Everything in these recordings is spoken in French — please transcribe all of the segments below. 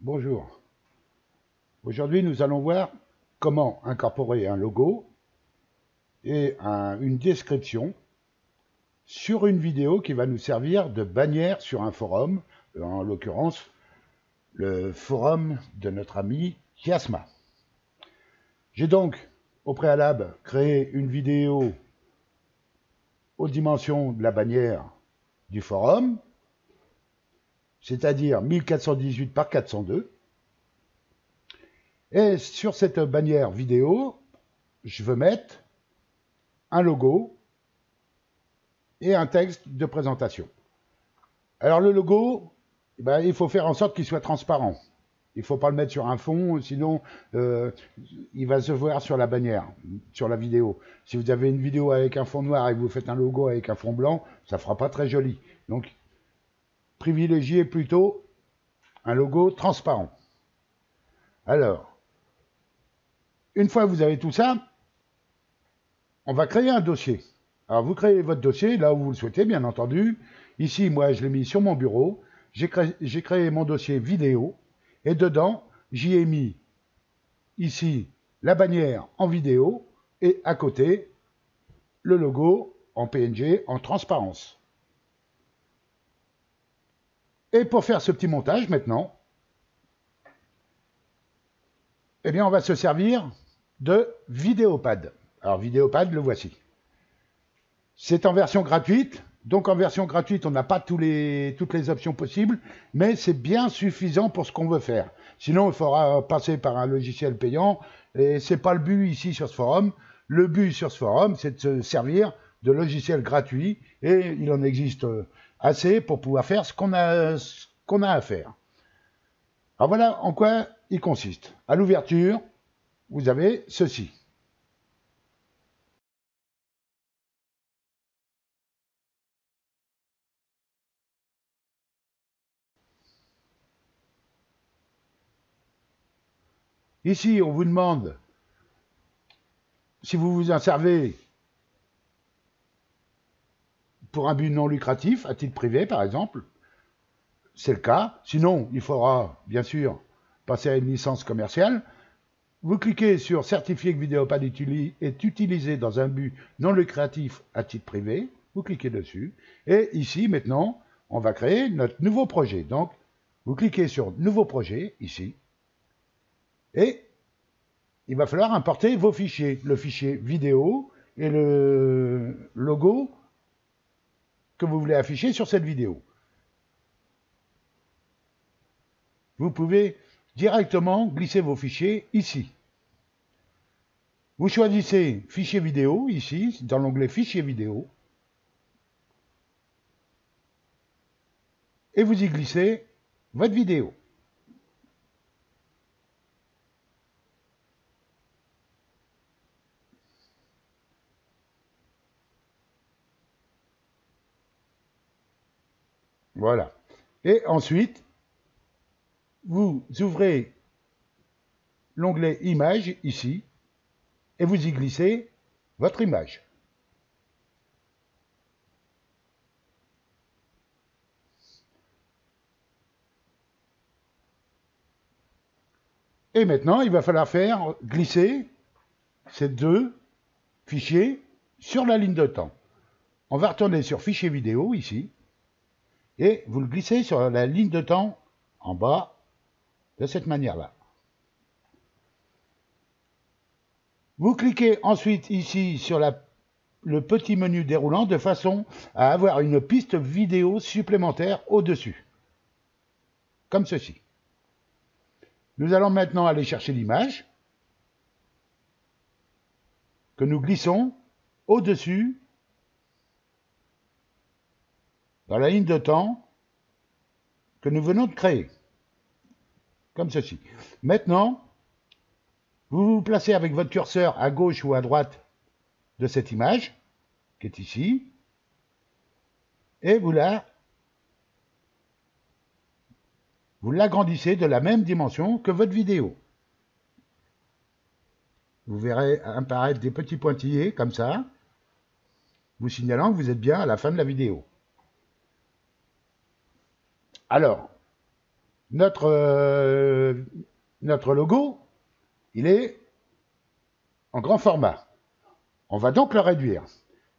Bonjour. Aujourd'hui, nous allons voir comment incorporer un logo et une description sur une vidéo qui va nous servir de bannière sur un forum, en l'occurrence le forum de notre ami Kiasma. J'ai donc au préalable créé une vidéo aux dimensions de la bannière du forum, c'est-à-dire 1418 par 402. Et sur cette bannière vidéo, je veux mettre un logo et un texte de présentation. Alors le logo, il faut faire en sorte qu'il soit transparent. Il ne faut pas le mettre sur un fond, sinon il va se voir sur la bannière, sur la vidéo. Si vous avez une vidéo avec un fond noir et que vous faites un logo avec un fond blanc, ça ne fera pas très joli. Donc, privilégiez plutôt un logo transparent. Alors, une fois que vous avez tout ça, on va créer un dossier. Alors, vous créez votre dossier là où vous le souhaitez, bien entendu. Ici, moi, je l'ai mis sur mon bureau. J'ai créé mon dossier vidéo. Et dedans, j'y ai mis ici la bannière en vidéo et à côté, le logo en PNG en transparence. Et pour faire ce petit montage maintenant, eh bien, on va se servir de Vidéopad. Alors, Vidéopad, le voici. C'est en version gratuite. Donc, en version gratuite, on n'a pas toutes les options possibles, mais c'est bien suffisant pour ce qu'on veut faire. Sinon, il faudra passer par un logiciel payant, et c'est pas le but ici sur ce forum. Le but sur ce forum, c'est de se servir de logiciels gratuits, et il en existe assez pour pouvoir faire ce qu'on a à faire. Alors voilà en quoi il consiste. À l'ouverture, vous avez ceci. Ici, on vous demande si vous vous en servez pour un but non lucratif, à titre privé par exemple. C'est le cas. Sinon, il faudra, bien sûr, passer à une licence commerciale. Vous cliquez sur « Certifier que Vidéopad est utilisé dans un but non lucratif à titre privé ». Vous cliquez dessus. Et ici, maintenant, on va créer notre nouveau projet. Donc, vous cliquez sur « Nouveau projet », ici. Et il va falloir importer vos fichiers. Le fichier vidéo et le logo que vous voulez afficher sur cette vidéo. Vous pouvez directement glisser vos fichiers ici. Vous choisissez Fichier vidéo, ici, dans l'onglet Fichier vidéo. Et vous y glissez votre vidéo. Voilà. Et ensuite, vous ouvrez l'onglet Images, ici, et vous y glissez votre image. Et maintenant, il va falloir faire glisser ces deux fichiers sur la ligne de temps. On va retourner sur Fichier vidéo, ici, et vous le glissez sur la ligne de temps en bas, de cette manière-là. Vous cliquez ensuite ici sur le petit menu déroulant de façon à avoir une piste vidéo supplémentaire au-dessus. Comme ceci. Nous allons maintenant aller chercher l'image que nous glissons au-dessus dans la ligne de temps que nous venons de créer. Comme ceci. Maintenant, vous vous placez avec votre curseur à gauche ou à droite de cette image, qui est ici, et vous la vous l'agrandissez de la même dimension que votre vidéo. Vous verrez apparaître des petits pointillés comme ça, vous signalant que vous êtes bien à la fin de la vidéo. Alors, notre logo, il est en grand format. On va donc le réduire.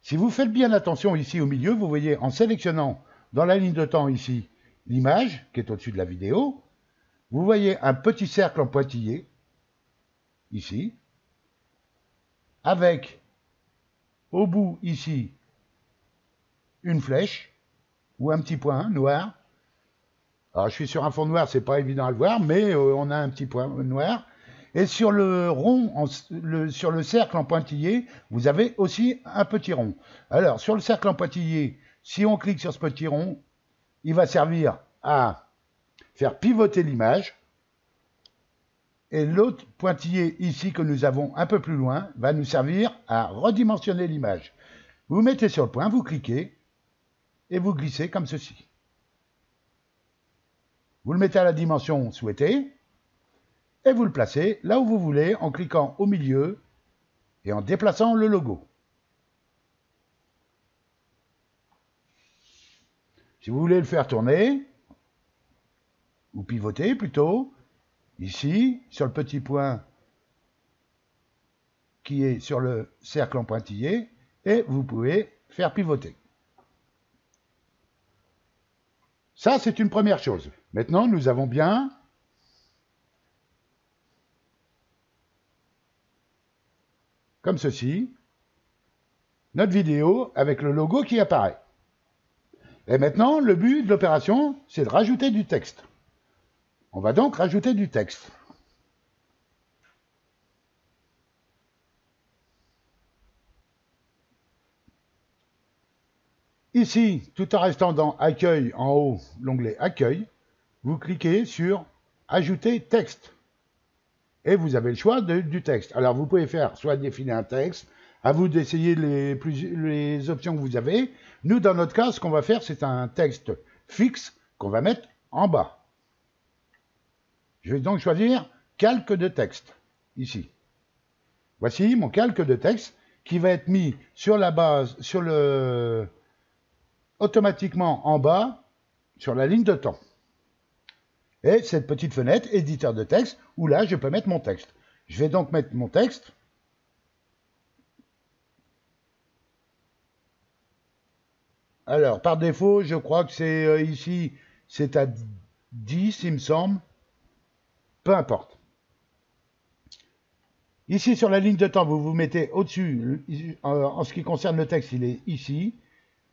Si vous faites bien attention ici au milieu, vous voyez en sélectionnant dans la ligne de temps ici l'image qui est au-dessus de la vidéo, vous voyez un petit cercle en pointillé ici, avec au bout ici une flèche ou un petit point noir. Alors je suis sur un fond noir, c'est pas évident à le voir, mais on a un petit point noir. Et sur le rond, sur le cercle en pointillé, vous avez aussi un petit rond. Alors, sur le cercle en pointillé, si on clique sur ce petit rond, il va servir à faire pivoter l'image. Et l'autre pointillé ici que nous avons un peu plus loin va nous servir à redimensionner l'image. Vous mettez sur le point, vous cliquez et vous glissez comme ceci. Vous le mettez à la dimension souhaitée. Et vous le placez là où vous voulez en cliquant au milieu et en déplaçant le logo. Si vous voulez le faire tourner, ou pivoter plutôt, ici, sur le petit point qui est sur le cercle en pointillé, et vous pouvez faire pivoter. Ça, c'est une première chose. Maintenant, nous avons bien comme ceci, notre vidéo avec le logo qui apparaît. Et maintenant, le but de l'opération, c'est de rajouter du texte. On va donc rajouter du texte. Ici, tout en restant dans Accueil, en haut, l'onglet Accueil, vous cliquez sur Ajouter texte. Et vous avez le choix du texte. Alors, vous pouvez faire soit définir un texte, à vous d'essayer les options que vous avez. Nous, dans notre cas, ce qu'on va faire, c'est un texte fixe qu'on va mettre en bas. Je vais donc choisir calque de texte, ici. Voici mon calque de texte qui va être mis sur la base, automatiquement en bas, sur la ligne de temps. Et cette petite fenêtre, éditeur de texte, où là, je peux mettre mon texte. Je vais donc mettre mon texte. Alors, par défaut, je crois que c'est ici, c'est à 10, il me semble. Peu importe. Ici, sur la ligne de temps, vous vous mettez au-dessus. En ce qui concerne le texte, il est ici.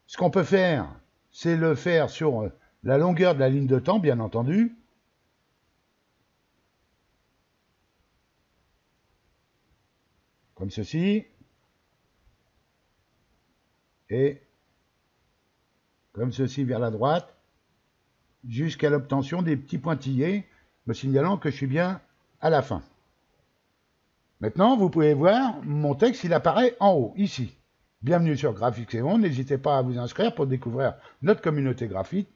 Ce qu'on peut faire, c'est le faire sur la longueur de la ligne de temps, bien entendu. Comme ceci. Et comme ceci vers la droite, jusqu'à l'obtention des petits pointillés, me signalant que je suis bien à la fin. Maintenant, vous pouvez voir, mon texte, il apparaît en haut, ici. Bienvenue sur Graphics et Monde, n'hésitez pas à vous inscrire pour découvrir notre communauté graphique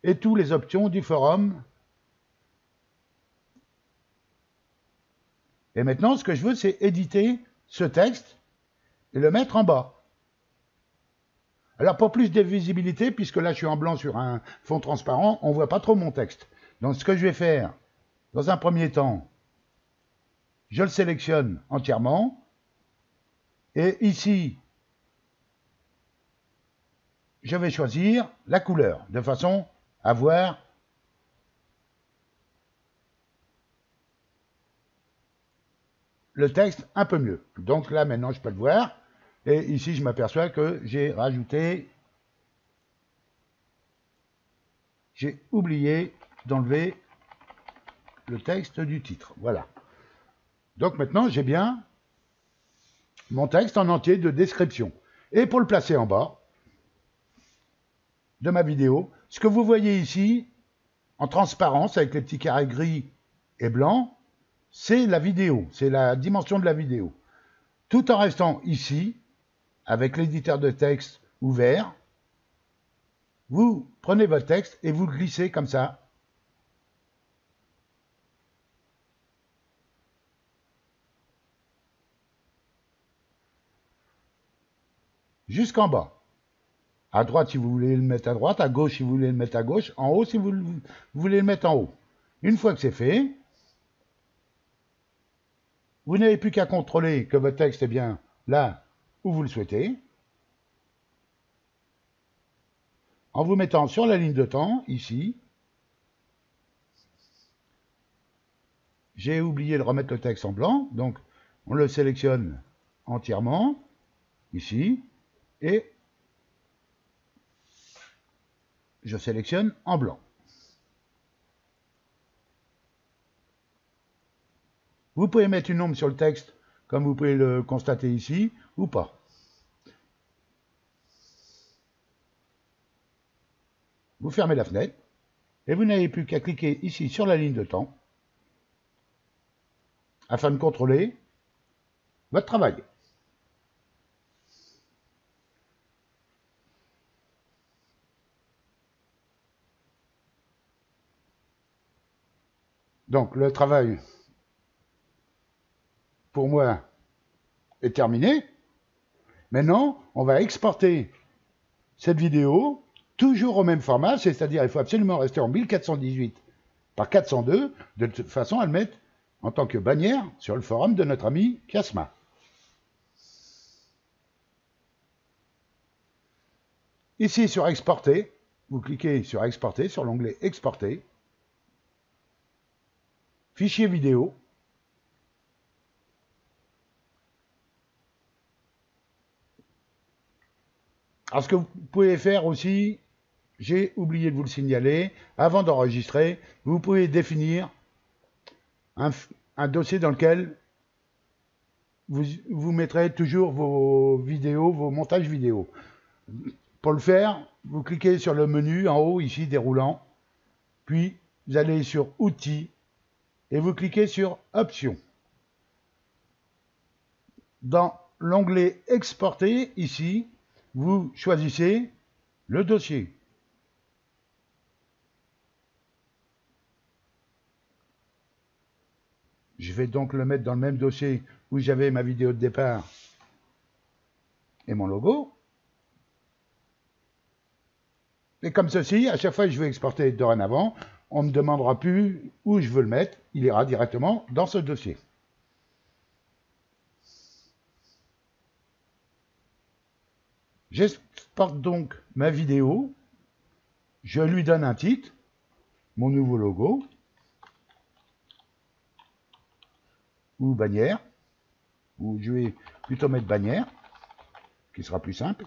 et toutes les options du forum. Et maintenant, ce que je veux, c'est éditer ce texte et le mettre en bas. Alors, pour plus de visibilité, puisque là, je suis en blanc sur un fond transparent, on ne voit pas trop mon texte. Donc, ce que je vais faire, dans un premier temps, je le sélectionne entièrement. Et ici, je vais choisir la couleur, de façon à voir le texte un peu mieux. Donc là, maintenant, je peux le voir. Et ici, je m'aperçois que j'ai oublié d'enlever le texte du titre. Voilà. Donc maintenant, j'ai bien mon texte en entier de description. Et pour le placer en bas de ma vidéo, ce que vous voyez ici, en transparence, avec les petits carrés gris et blancs, c'est la vidéo, c'est la dimension de la vidéo. Tout en restant ici, avec l'éditeur de texte ouvert, vous prenez votre texte et vous le glissez comme ça jusqu'en bas. À droite si vous voulez le mettre à droite, à gauche si vous voulez le mettre à gauche, en haut si vous voulez le mettre en haut. Une fois que c'est fait, vous n'avez plus qu'à contrôler que votre texte est bien là où vous le souhaitez, en vous mettant sur la ligne de temps, ici. J'ai oublié de remettre le texte en blanc, donc on le sélectionne entièrement, ici, et je sélectionne en blanc. Vous pouvez mettre une ombre sur le texte, comme vous pouvez le constater ici, ou pas. Vous fermez la fenêtre, et vous n'avez plus qu'à cliquer ici sur la ligne de temps, afin de contrôler votre travail. Donc le travail, pour moi, est terminé. Maintenant, on va exporter cette vidéo toujours au même format, c'est-à-dire il faut absolument rester en 1418 par 402, de toute façon à le mettre en tant que bannière sur le forum de notre ami Kiasma. Ici sur Exporter, vous cliquez sur Exporter, sur l'onglet Exporter, Fichier vidéo, alors ce que vous pouvez faire aussi, j'ai oublié de vous le signaler, avant d'enregistrer, vous pouvez définir un dossier dans lequel vous mettrez toujours vos vidéos, vos montages vidéo. Pour le faire, vous cliquez sur le menu en haut, ici, déroulant, puis vous allez sur Outils, et vous cliquez sur Options. Dans l'onglet Exporter, ici, vous choisissez le dossier. Je vais donc le mettre dans le même dossier où j'avais ma vidéo de départ et mon logo. Et comme ceci, à chaque fois que je vais exporter dorénavant, on ne me demandera plus où je veux le mettre, il ira directement dans ce dossier. J'exporte donc ma vidéo, je lui donne un titre, mon nouveau logo, ou bannière, ou je vais plutôt mettre bannière, qui sera plus simple.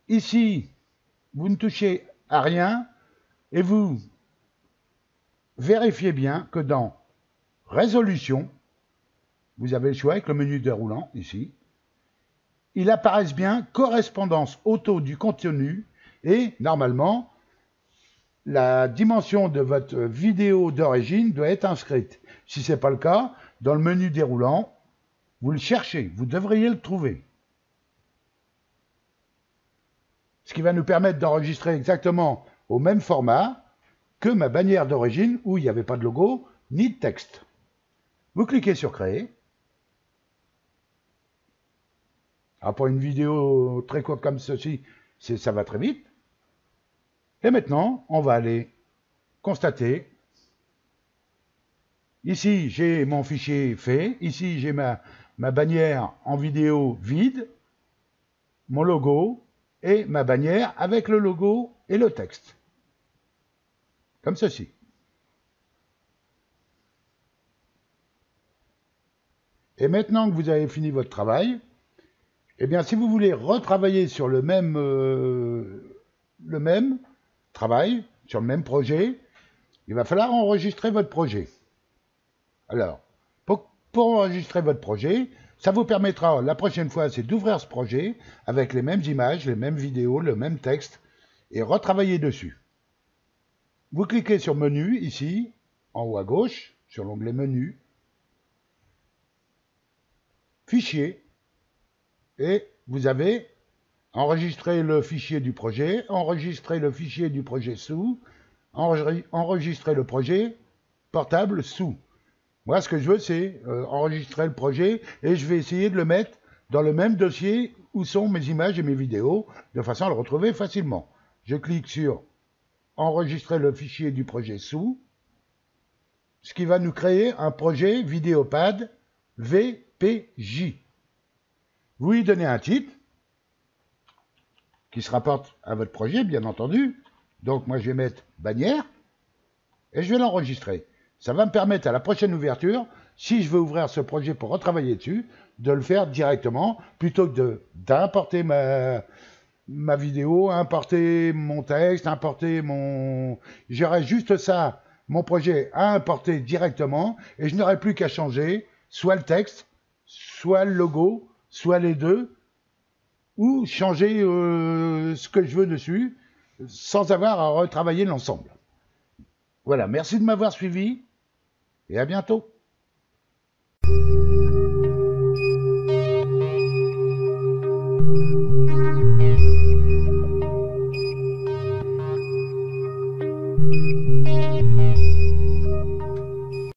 Ici, vous ne touchez à rien et vous vérifiez bien que dans Résolution, vous avez le choix avec le menu déroulant ici, il apparaisse bien correspondance auto du contenu et normalement la dimension de votre vidéo d'origine doit être inscrite. Si ce n'est pas le cas, dans le menu déroulant, vous le cherchez, vous devriez le trouver. Ce qui va nous permettre d'enregistrer exactement au même format que ma bannière d'origine où il n'y avait pas de logo ni de texte. Vous cliquez sur Créer. Alors pour une vidéo très courte comme ceci, ça va très vite. Et maintenant, on va aller constater. Ici, j'ai mon fichier fait. Ici, j'ai ma bannière en vidéo vide, mon logo et ma bannière avec le logo et le texte. Comme ceci. Et maintenant que vous avez fini votre travail, eh bien, si vous voulez retravailler sur le même travail, sur le même projet, il va falloir enregistrer votre projet. Alors, pour enregistrer votre projet, ça vous permettra, la prochaine fois, c'est d'ouvrir ce projet avec les mêmes images, les mêmes vidéos, le même texte, et retravailler dessus. Vous cliquez sur Menu, ici, en haut à gauche, sur l'onglet Menu, Fichier, et vous avez enregistré le fichier du projet, enregistré le fichier du projet sous, enregistrer le projet portable sous. Moi, ce que je veux, c'est enregistrer le projet et je vais essayer de le mettre dans le même dossier où sont mes images et mes vidéos, de façon à le retrouver facilement. Je clique sur enregistrer le fichier du projet sous, ce qui va nous créer un projet Vidéopad VPJ. Vous lui donnez un titre qui se rapporte à votre projet, bien entendu. Donc moi, je vais mettre bannière et je vais l'enregistrer. Ça va me permettre à la prochaine ouverture, si je veux ouvrir ce projet pour retravailler dessus, de le faire directement, plutôt que d'importer ma vidéo, importer mon texte, importer mon... J'aurai juste ça, mon projet à importer directement, et je n'aurai plus qu'à changer soit le texte, soit le logo, soit les deux, ou changer ce que je veux dessus, sans avoir à retravailler l'ensemble. Voilà, merci de m'avoir suivi, et à bientôt.